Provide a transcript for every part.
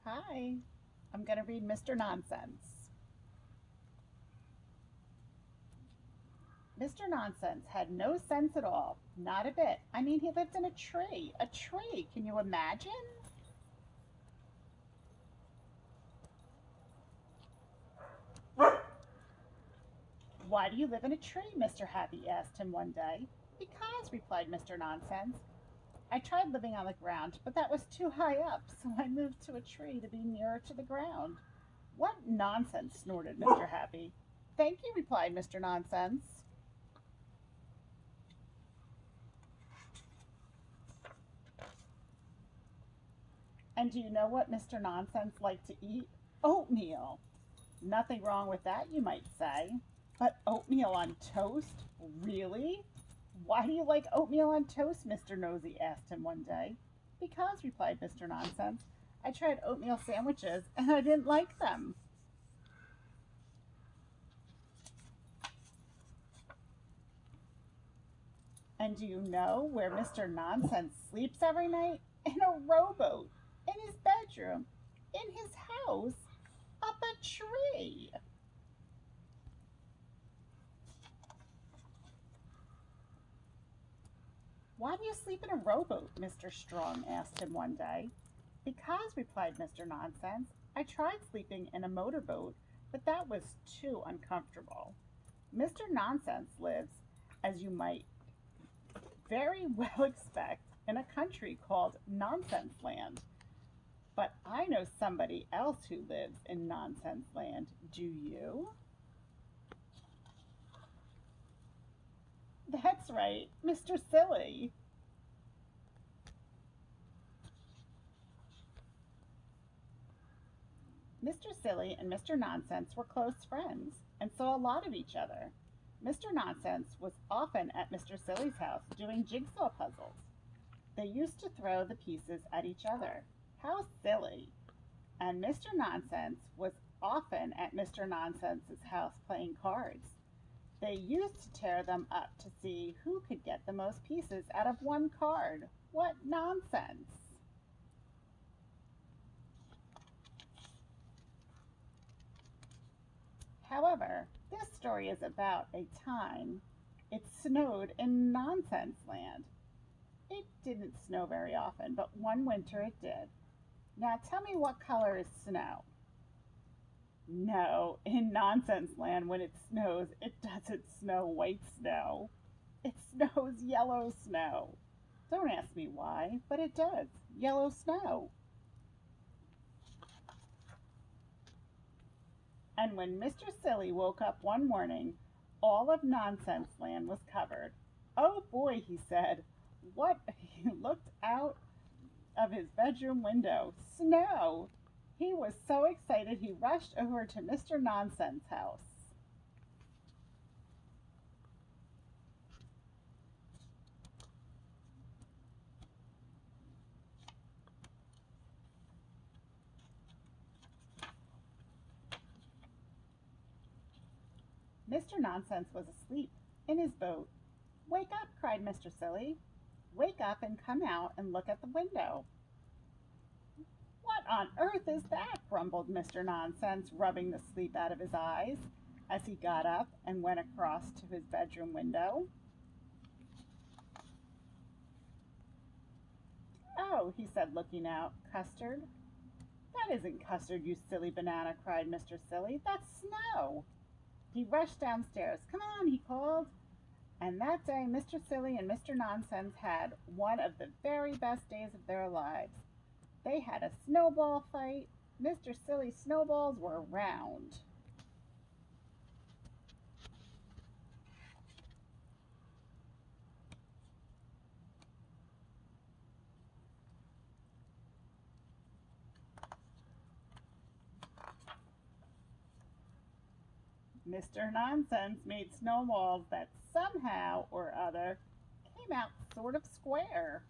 Hi, I'm going to read Mr. Nonsense. Mr. Nonsense had no sense at all, not a bit. I mean, he lived in a tree. A tree, can you imagine? Why do you live in a tree? Mr. Happy asked him one day. Because, replied Mr. Nonsense. I tried living on the ground, but that was too high up, so I moved to a tree to be nearer to the ground. What nonsense, snorted Mr. Happy. Thank you, replied Mr. Nonsense. And do you know what Mr. Nonsense liked to eat? Oatmeal. Nothing wrong with that, you might say. But oatmeal on toast? Really? Why do you like oatmeal on toast? Mr. Nosy asked him one day. Because, replied Mr. Nonsense, I tried oatmeal sandwiches and I didn't like them. And do you know where Mr. Nonsense sleeps every night? In a rowboat, in his bedroom, in his house, up a tree. Why do you sleep in a rowboat? Mr. Strong asked him one day. Because, replied Mr. Nonsense, I tried sleeping in a motorboat, but that was too uncomfortable. Mr. Nonsense lives, as you might very well expect, in a country called Nonsense Land. But I know somebody else who lives in Nonsense Land. Do you? That's right, Mr. Silly. Mr. Silly and Mr. Nonsense were close friends and saw a lot of each other. Mr. Nonsense was often at Mr. Silly's house doing jigsaw puzzles. They used to throw the pieces at each other. How silly! And Mr. Nonsense was often at Mr. Nonsense's house playing cards. They used to tear them up to see who could get the most pieces out of one card. What nonsense! However, this story is about a time it snowed in Nonsense Land. It didn't snow very often, but one winter it did. Now tell me, what color is snow? No, in Nonsense Land, when it snows, it doesn't snow white snow. It snows yellow snow. Don't ask me why, but it does. Yellow snow. And when Mr. Silly woke up one morning, all of Nonsense Land was covered. Oh boy, he said. What? He looked out of his bedroom window. Snow! He was so excited he rushed over to Mr. Nonsense's house. Mr. Nonsense was asleep in his boat. Wake up, cried Mr. Silly. Wake up and come out and look at the window. What on earth is that? Grumbled Mr. Nonsense, rubbing the sleep out of his eyes as he got up and went across to his bedroom window. Oh, he said, looking out. Custard? That isn't custard, you silly banana, cried Mr. Silly. That's snow. He rushed downstairs. Come on, he called. And that day Mr. Silly and Mr. Nonsense had one of the very best days of their lives. They had a snowball fight. Mr. Silly's snowballs were round. Mr. Nonsense made snowballs that somehow or other came out sort of square.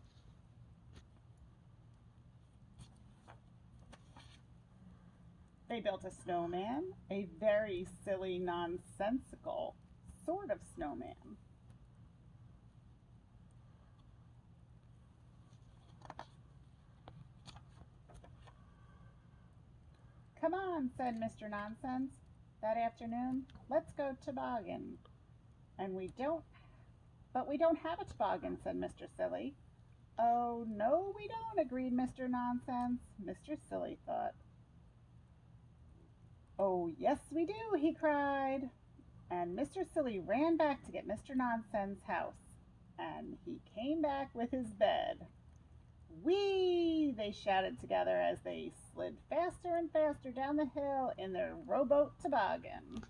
They built a snowman, a very silly, nonsensical sort of snowman. Come on, said Mr. Nonsense. That afternoon, let's go toboggan. And but we don't have a toboggan, said Mr. Silly. Oh, no, we don't, agreed Mr. Nonsense. Mr. Silly thought. Oh, yes, we do, he cried. And Mr. Silly ran back to get Mr. Nonsense's house. And he came back with his bed. Whee! They shouted together as they slid faster and faster down the hill in their rowboat toboggan.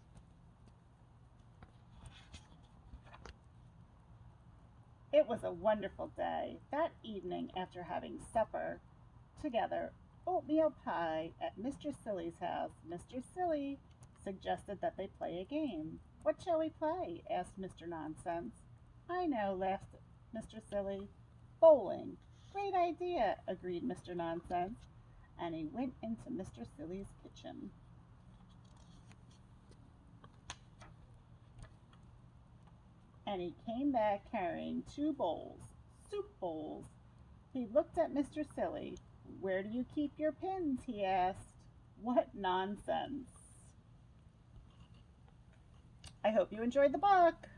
It was a wonderful day. That evening, after having supper together, oatmeal pie at Mr. Silly's house, Mr. Silly suggested that they play a game. What shall we play? Asked Mr. Nonsense. I know, laughed Mr. Silly. Bowling. Great idea, agreed Mr. Nonsense, and he went into Mr. Silly's kitchen. And he came back carrying 2 bowls, soup bowls. He looked at Mr. Silly. Where do you keep your pins? He asked. What nonsense. I hope you enjoyed the book.